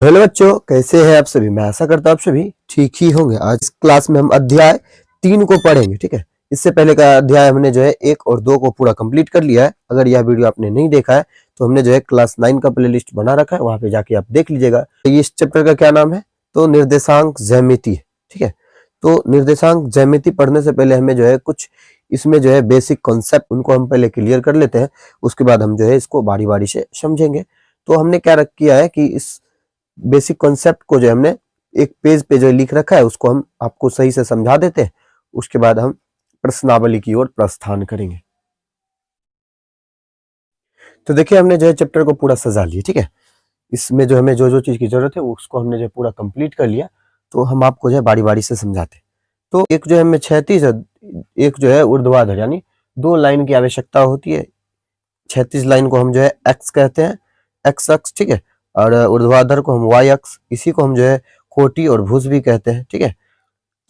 Hello बच्चों, कैसे हैं आप सभी। मैं आशा करता हूँ आप सभी ठीक ही होंगे। आज इस क्लास में हम अध्याय 3 को पढ़ेंगे। ठीक है, इससे पहले का अध्याय हमने जो है 1 और 2 को पूरा कंप्लीट कर लिया है। अगर यह वीडियो आपने नहीं देखा है तो हमने जो है क्लास 9 का प्लेलिस्ट बना रखा है, वहां पे जाके आप देख लीजिएगा। तो इस चैप्टर का क्या नाम है, तो निर्देशांक ज्यामिति। ठीक है, तो निर्देशांक ज्यामिति पढ़ने से पहले हमें जो है कुछ इसमें जो है बेसिक कॉन्सेप्ट उनको हम पहले क्लियर कर लेते हैं, उसके बाद हम जो है इसको बारी बारी से समझेंगे। तो हमने क्या रख किया है कि इस बेसिक कॉन्सेप्ट को जो हमने एक पेज पे जो लिख रखा है उसको हम आपको सही से समझा देते हैं, उसके बाद हम प्रश्नावली की ओर प्रस्थान करेंगे। तो देखिए, हमने जो है चैप्टर को पूरा सजा लिया। ठीक है, इसमें जो हमें जो जो चीज की जरूरत है उसको हमने जो पूरा कंप्लीट कर लिया। तो हम आपको जो है बारी बारी से समझाते हैं। तो एक जो है हमें क्षैतिज, एक जो है ऊर्ध्वाधर, यानी 2 लाइन की आवश्यकता होती है। क्षैतिज लाइन को हम जो है एक्स कहते हैं, एक्स अक्ष। ठीक है, और ऊर्ध्वाधर को हम वाई अक्ष, इसी को हम जो है कोटि और भुज भी कहते हैं। ठीक है,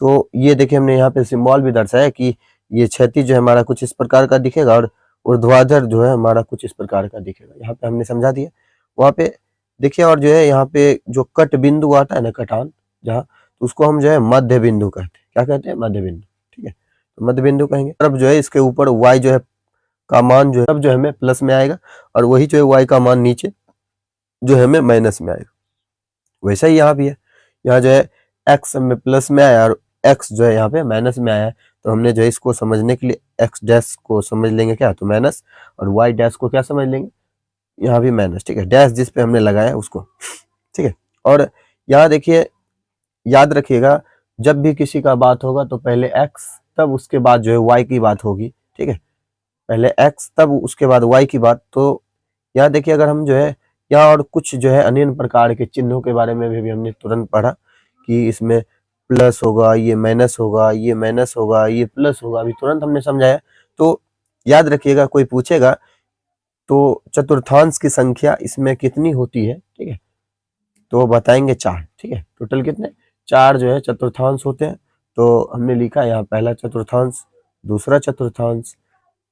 तो ये देखिए हमने यहाँ पे सिंबल भी दर्शाया कि ये क्षैतिज जो है हमारा कुछ इस प्रकार का दिखेगा और ऊर्ध्वाधर जो है हमारा कुछ इस प्रकार का दिखेगा। यहाँ पे हमने समझा दिया। वहाँ पे देखिए, और जो है यहाँ पे जो कट बिंदु आता है ना, कटान जहाँ, तो उसको हम जो है मध्य बिंदु कहते हैं। क्या कहते हैं? मध्य बिंदु। ठीक है, तो मध्य बिंदु कहेंगे। अब जो है इसके ऊपर वाई जो है का मान जो है, तब जो है हमें प्लस में आएगा, और वही जो है वाई का मान नीचे जो है हमें माइनस में आएगा। वैसा ही यहाँ भी है, यहाँ जो है एक्स में प्लस में आया और एक्स जो है यहाँ पे माइनस में आया है। तो हमने जो है इसको समझने के लिए एक्स डैश को समझ लेंगे क्या, तो माइनस, और वाई डैश को क्या समझ लेंगे, यहाँ भी माइनस। ठीक है, डैश जिस पे हमने लगाया उसको। ठीक है, और यहाँ देखिए, याद रखिएगा, जब भी किसी का बात होगा तो पहले एक्स, तब उसके बाद जो है वाई की बात होगी। ठीक है, पहले एक्स तब उसके बाद वाई की बात। तो यहाँ देखिए, अगर हम जो है यहाँ और कुछ जो है अन्य प्रकार के चिन्हों के बारे में भी हमने तुरंत पढ़ा कि इसमें प्लस होगा, ये माइनस होगा, ये माइनस होगा, ये प्लस होगा, अभी तुरंत हमने समझाया। तो याद रखिएगा, कोई पूछेगा तो चतुर्थांश की संख्या इसमें कितनी होती है। ठीक है, तो वो बताएंगे 4। ठीक है, टोटल कितने, 4 जो है चतुर्थांश होते हैं। तो हमने लिखा यहाँ पहला चतुर्थांश, दूसरा चतुर्थांश,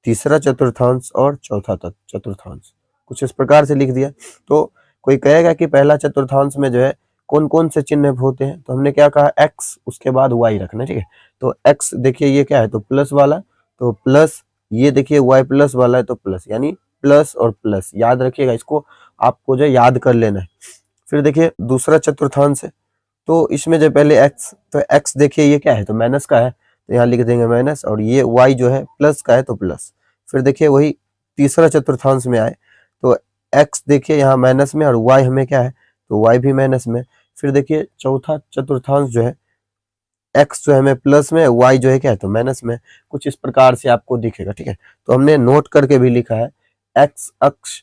तीसरा चतुर्थांश और चौथा चतुर्थांश, कुछ इस प्रकार से लिख दिया। तो कोई कहेगा कि पहला चतुर्थांश में जो है कौन कौन से चिन्ह होते हैं, तो हमने क्या कहा, एक्स, उसके बाद वाई रखना। ठीक है, तो एक्स देखिए ये क्या है, तो प्लस वाला, तो प्लस, ये देखिए वाई प्लस वाला है तो प्लस, यानी प्लस और प्लस, याद रखिएगा, इसको आपको जो याद कर लेना है। फिर देखिए दूसरा चतुर्थांश है, तो इसमें जो पहले एक्स, तो एक्स देखिए ये क्या है, तो माइनस का है, तो यहाँ लिख देंगे माइनस, और ये वाई जो है प्लस का है तो प्लस। फिर देखिए वही तीसरा चतुर्थांश में आए, तो एक्स देखिए यहाँ माइनस में और वाई हमें क्या है, तो वाई भी माइनस में। फिर देखिए चौथा चतुर्थांश जो है, एक्स जो है हमें प्लस में, वाई जो है क्या है, तो माइनस में, कुछ इस प्रकार से आपको दिखेगा। ठीक है, तो हमने नोट करके भी लिखा है, एक्स अक्ष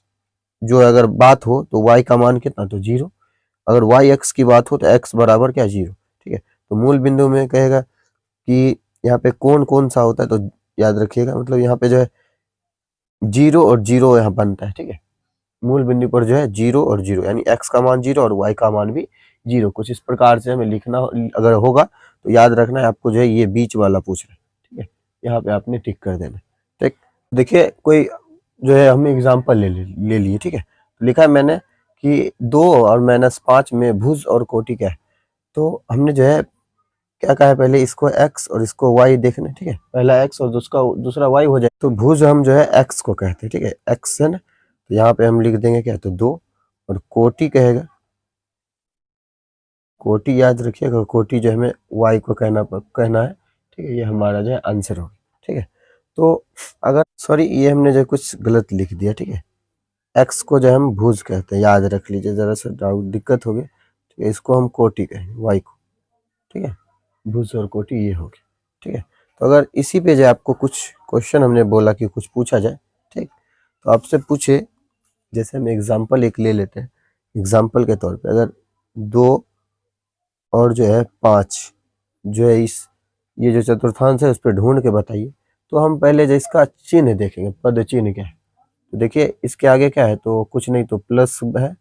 जो अगर बात हो तो वाई का मान कितना, तो 0। अगर वाई एक्स की बात हो तो एक्स बराबर क्या, 0। ठीक है, तो मूल बिंदु में कहेगा कि यहाँ पे कौन कौन सा होता है, तो याद रखिएगा, मतलब यहाँ पे जो है 0 और 0 यहाँ बनता है। ठीक है, मूल बिंदु पर जो है 0 और 0, यानी x का मान 0 और y का मान भी 0, कुछ इस प्रकार से हमें लिखना अगर होगा तो याद रखना है आपको, जो है ये बीच वाला पूछ रहा है। ठीक है, यहाँ पे आपने टिक कर देना। ठीक, देखिए कोई जो है हम एग्जाम्पल ले लिए। ठीक है, तो लिखा है मैंने कि 2 और -5 में भुज और कोटि क्या है। तो हमने जो है क्या कहा है, पहले इसको x और इसको y देखना। ठीक है, पहला x और दूसरा y हो जाए, तो भुज हम जो है x को कहते हैं। ठीक है, x है ना, तो यहाँ पे हम लिख देंगे क्या, तो 2, और कोटि कहेगा, कोटि याद रखिएगा, कोटि जो हमें y को कहना है। ठीक है, ये हमारा जो है आंसर होगा। ठीक है, तो अगर सॉरी, ये हमने जो कुछ गलत लिख दिया। ठीक है, x को जो हम भुज कहते हैं, याद रख लीजिए, जरा सा डाउट दिक्कत हो गया। ठीक है, इसको हम कोटि कहेंगे, y को। ठीक है, भुज और कोटि ये हो गया। ठीक है, तो अगर इसी पे जो आपको कुछ क्वेश्चन हमने बोला कि कुछ पूछा जाए, ठीक, तो आपसे पूछे, जैसे हम एग्जांपल एक ले लेते हैं, एग्जांपल के तौर पे अगर 2 और जो है 5 जो है इस, ये जो चतुर्थांश है उस पर ढूंढ के बताइए। तो हम पहले जो इसका चिन्ह देखेंगे, पद चिन्ह क्या है। तो देखिए इसके आगे क्या है, तो कुछ नहीं तो प्लस है,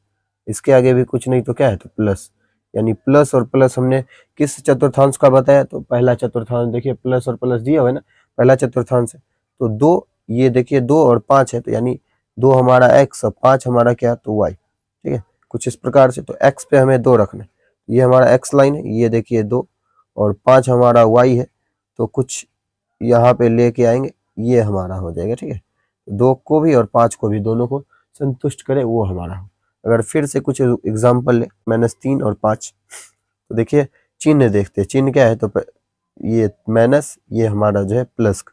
इसके आगे भी कुछ नहीं तो क्या है, तो प्लस, यानी प्लस और प्लस हमने किस चतुर्थांश का बताया, तो पहला चतुर्थांश। देखिए प्लस और प्लस दिया हुआ है ना, पहला चतुर्थांश है, तो 2, ये देखिए 2 और 5 है, तो यानी 2 हमारा x और 5 हमारा क्या, तो y। ठीक है, कुछ इस प्रकार से। तो एक्स पे हमें 2 रखना है, ये हमारा एक्स लाइन है, ये देखिए 2 और 5 हमारा वाई है। तो कुछ यहाँ पे लेके आएंगे, ये हमारा हो जाएगा, ठीक है। 2 को भी और 5 को भी, दोनों को संतुष्ट करे वो हमारा हो। अगर फिर से कुछ एग्जाम्पल ले, -3 और 5, तो देखिए चिन्ह देखते हैं, चिन्ह क्या है, तो ये माइनस, ये हमारा जो है प्लस,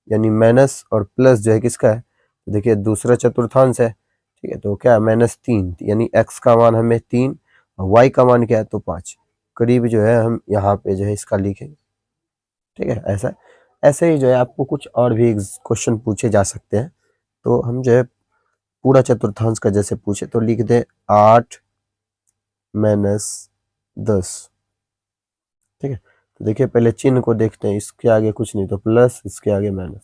यानी माइनस और प्लस जो है किसका है, तो देखिए दूसरा चतुर्थांश है, ठीक है। तो क्या है -3, यानी x का मान हमें 3 और y का मान क्या है, तो 5 करीब जो है हम यहाँ पे जो है इसका लिखेंगे, ठीक है। ऐसा ऐसे ही जो है आपको कुछ और भी क्वेश्चन पूछे जा सकते हैं। तो हम जो है पूरा चतुर्थांश का जैसे पूछे तो लिख दे 8 - 10, ठीक है। तो देखिए पहले चिन्ह को देखते हैं, इसके आगे कुछ नहीं तो प्लस, इसके आगे माइनस,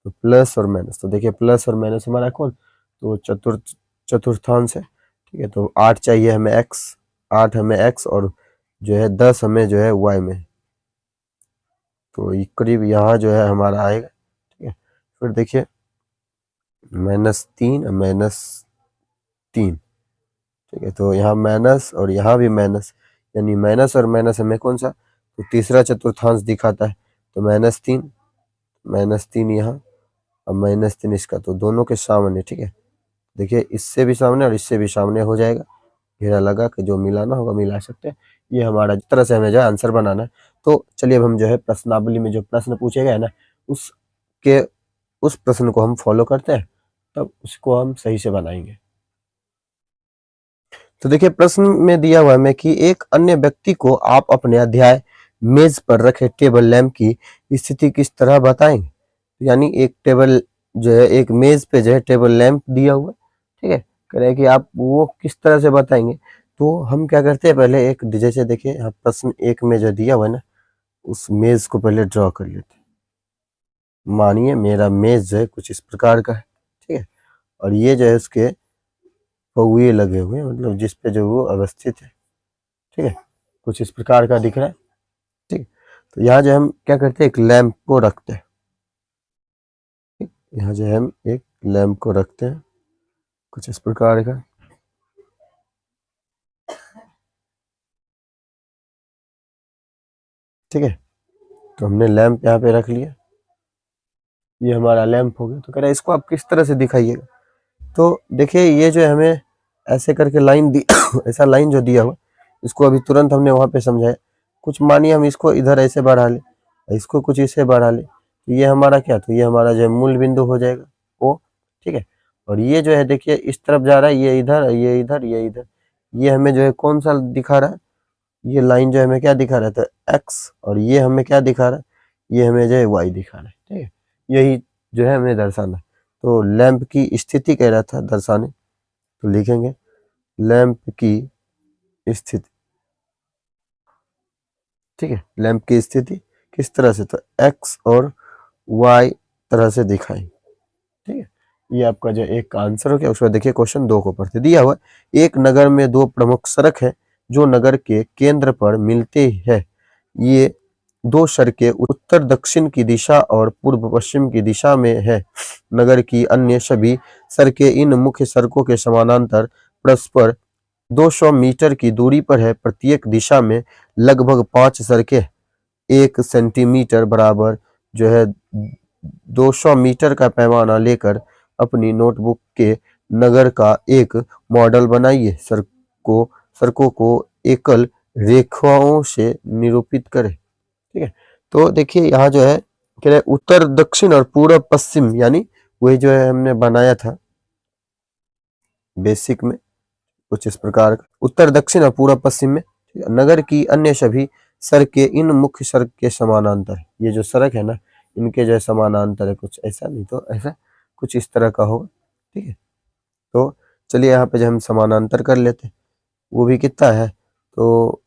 तो प्लस और माइनस, तो देखिए प्लस और माइनस हमारा कौन, तो चतुर्थांश है, ठीक है। तो 8 चाहिए हमें x, 8 हमें x और जो है 10 हमें जो है y में, तो ये करीब यहाँ जो है हमारा आएगा, ठीक है। फिर देखिए -3 और -3, ठीक है। तो यहाँ माइनस और यहाँ भी माइनस, यानी माइनस और माइनस हमें कौन सा, तो तीसरा चतुर्थांश दिखाता है। तो -3 यहाँ और -3 इसका, तो दोनों के सामने, ठीक है। देखिए इससे भी सामने और इससे भी सामने हो जाएगा, घेरा लगा के जो मिलाना होगा मिला सकते हैं। ये हमारा जिस तरह से हमें जो है आंसर बनाना है। तो चलिए अब हम जो है प्रश्नावली में जो प्रश्न पूछे गए ना, उस प्रश्न को हम फॉलो करते हैं, तब उसको हम सही से बनाएंगे। तो देखिए प्रश्न में दिया हुआ है कि एक अन्य व्यक्ति को आप अपने अध्याय मेज पर रखे टेबल लैंप की स्थिति किस तरह बताएंगे। यानी एक टेबल जो है, एक मेज पे जो है टेबल लैंप दिया हुआ है, ठीक है। कह रहे हैं कि आप वो किस तरह से बताएंगे। तो हम क्या करते हैं, पहले एक जैसे देखिए यहाँ प्रश्न 1 में जो दिया हुआ है ना, उस मेज को पहले ड्रॉ कर लेते हैं। मानिए मेरा मेज जो है कुछ इस प्रकार का है, ठीक है। और ये जो है उसके पौए लगे हुए हैं, मतलब जिस पे जो वो अवस्थित है, ठीक है, कुछ इस प्रकार का दिख रहा है, ठीक। तो यहाँ जो हम क्या करते हैं, एक लैंप को रखते हैं, ठीक। यहाँ जो है हम एक लैंप को रखते हैं कुछ इस प्रकार का, ठीक है। तो हमने लैंप यहाँ पे रख लिया, ये हमारा लैंप हो गया। तो कह रहा है इसको आप किस तरह से दिखाइएगा। तो देखिए ये जो हमें ऐसे करके लाइन दी ऐसा लाइन जो दिया हुआ, इसको अभी तुरंत हमने वहां पे समझाया। कुछ मानिए हम इसको इधर ऐसे बढ़ा ले, इसको कुछ इसे बढ़ा ले, तो ये हमारा क्या, तो ये हमारा जो है मूल बिंदु हो जाएगा ओ, ठीक है। और ये जो है देखिए इस तरफ जा रहा है, ये इधर, ये इधर, ये इधर, ये हमें जो है कौन सा दिखा रहा है, ये लाइन जो हमें क्या दिखा रहा है, तो एक्स, और ये हमें क्या दिखा रहा है, ये हमें जो है वाई दिखा रहा है, ठीक है। यही जो है हमें दर्शाना है। तो लैंप की स्थिति कह रहा था दर्शाने, तो लिखेंगे लैंप की स्थिति, ठीक है। लैंप की स्थिति किस तरह से, तो एक्स और वाई तरह से दिखाएं, ठीक है। ये आपका जो एक का आंसर हो गया। उसके बाद देखिए क्वेश्चन 2 को पढ़ते, दिया हुआ एक नगर में 2 प्रमुख सड़क है जो नगर के केंद्र पर मिलते हैं। ये 2 सड़कें उत्तर दक्षिण की दिशा और पूर्व पश्चिम की दिशा में है। नगर की अन्य सभी सड़कें इन मुख्य सड़कों के समानांतर परस्पर 200 मीटर की दूरी पर है। प्रत्येक दिशा में लगभग 5 सड़कें 1 सेंटीमीटर बराबर जो है 200 मीटर का पैमाना लेकर अपनी नोटबुक के नगर का एक मॉडल बनाइए। सड़कों को एकल रेखाओं से निरूपित करें, ठीक है। तो देखिए यहाँ जो है कह रहे उत्तर दक्षिण और पूर्व पश्चिम, यानी वही जो है हमने बनाया था बेसिक में कुछ इस प्रकार का, उत्तर दक्षिण और पूर्व पश्चिम में, ठीक है? नगर की अन्य सभी सड़कें इन मुख्य सड़क के समानांतर है। ये जो सड़क है ना, इनके जो है समानांतर है, कुछ ऐसा नहीं तो ऐसा कुछ इस तरह का होगा, ठीक है। तो चलिए यहाँ पे जो हम समानांतर कर लेते हैं, वो भी कितना है, तो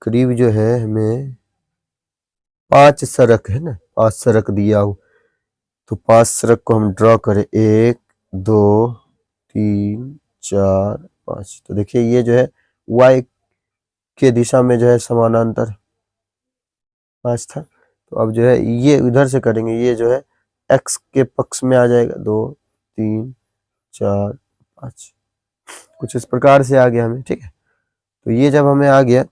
करीब जो है हमें 5 सड़क है ना, 5 सड़क दिया हो, तो 5 सड़क को हम ड्रॉ करें, 1 2 3 4 5। तो देखिए ये जो है y के दिशा में जो है समानांतर 5 था। तो अब जो है ये इधर से करेंगे, ये जो है x के पक्ष में आ जाएगा, 2 3 4 5, कुछ इस प्रकार से आ गया हमें, ठीक है। तो ये जब हमें आ गया,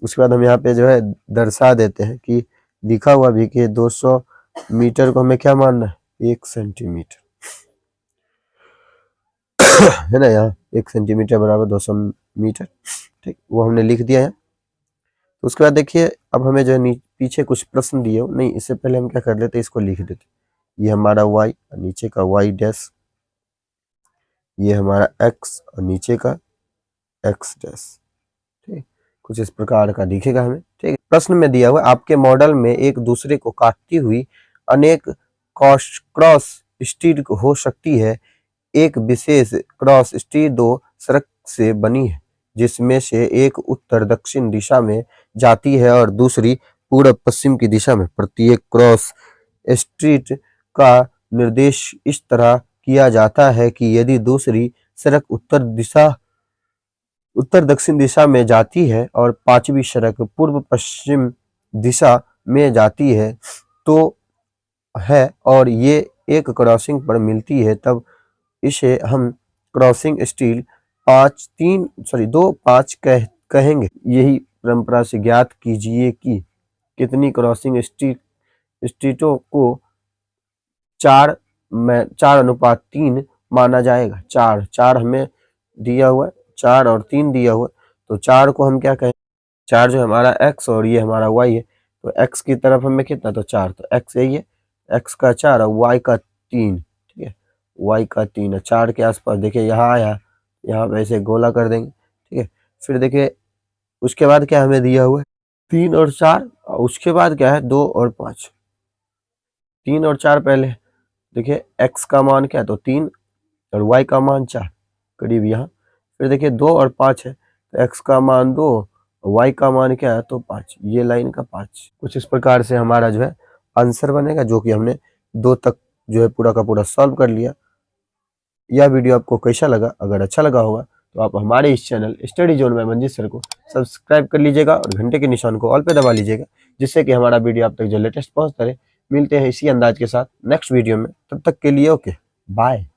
उसके बाद हम यहाँ पे जो है दर्शा देते हैं कि लिखा हुआ भी कि 200 मीटर को हमें क्या मानना है, 1 सेंटीमीटर है ना। यहाँ 1 सेंटीमीटर बराबर 200 मीटर, ठीक, वो हमने लिख दिया है। तो उसके बाद देखिए अब हमें जो है पीछे कुछ प्रश्न दिए हो, नहीं इससे पहले हम क्या कर लेते, इसको लिख देते। ये हमारा y, नीचे का y डैश, ये हमारा x और नीचे का x डैश, ठीक। कुछ इस प्रकार का दिखेगा हमें, ठीक। प्रश्न में दिया हुआ आपके मॉडल में एक दूसरे को काटती हुई अनेक क्रॉस स्टील हो सकती है। एक विशेष क्रॉस स्टील 2 सड़क से बनी है, जिसमें से एक उत्तर दक्षिण दिशा में जाती है और दूसरी पूर्व पश्चिम की दिशा में। प्रत्येक क्रॉस स्ट्रीट का निर्देश इस तरह किया जाता है कि यदि दूसरी सड़क उत्तर दक्षिण दिशा में जाती है और पांचवी सड़क पूर्व पश्चिम दिशा में जाती है तो है और ये एक क्रॉसिंग पर मिलती है, तब इसे हम क्रॉसिंग स्टील 2-5 कहेंगे। यही परंपरा से ज्ञात कीजिए कि कितनी क्रॉसिंग स्ट्रीटों को 4:3 माना जाएगा। 4 हमें दिया हुआ है, 4 और 3 दिया हुआ है, तो 4 को हम क्या कहें, 4 जो हमारा x और ये हमारा y है, तो x की तरफ हमें कितना, तो 4, तो x यही है, x का 4 और y का 3, ठीक है, y का 3 है। 4 के आसपास देखिए यहाँ आया, यहाँ पे ऐसे गोला कर देंगे, ठीक है। फिर देखिए उसके बाद क्या हमें दिया हुआ है, 3 और 4, और उसके बाद क्या है 2 और 5। 3 और 4 पहले देखिए x का मान क्या है, तो 3 और y का मान 4 करीब यहाँ। फिर देखिए 2 और 5 है, तो x का मान 2, y का मान क्या है, तो 5, ये लाइन का 5। कुछ इस प्रकार से हमारा जो है आंसर बनेगा, जो कि हमने 2 तक जो है पूरा का पूरा सॉल्व कर लिया। यह वीडियो आपको कैसा लगा, अगर अच्छा लगा होगा तो आप हमारे इस चैनल स्टडी जोन में मंजीत सर को सब्सक्राइब कर लीजिएगा और घंटे के निशान को ऑल पे दबा लीजिएगा, जिससे कि हमारा वीडियो आप तक जो लेटेस्ट पहुंचता रहे। मिलते हैं इसी अंदाज के साथ नेक्स्ट वीडियो में, तब तक के लिए ओके बाय।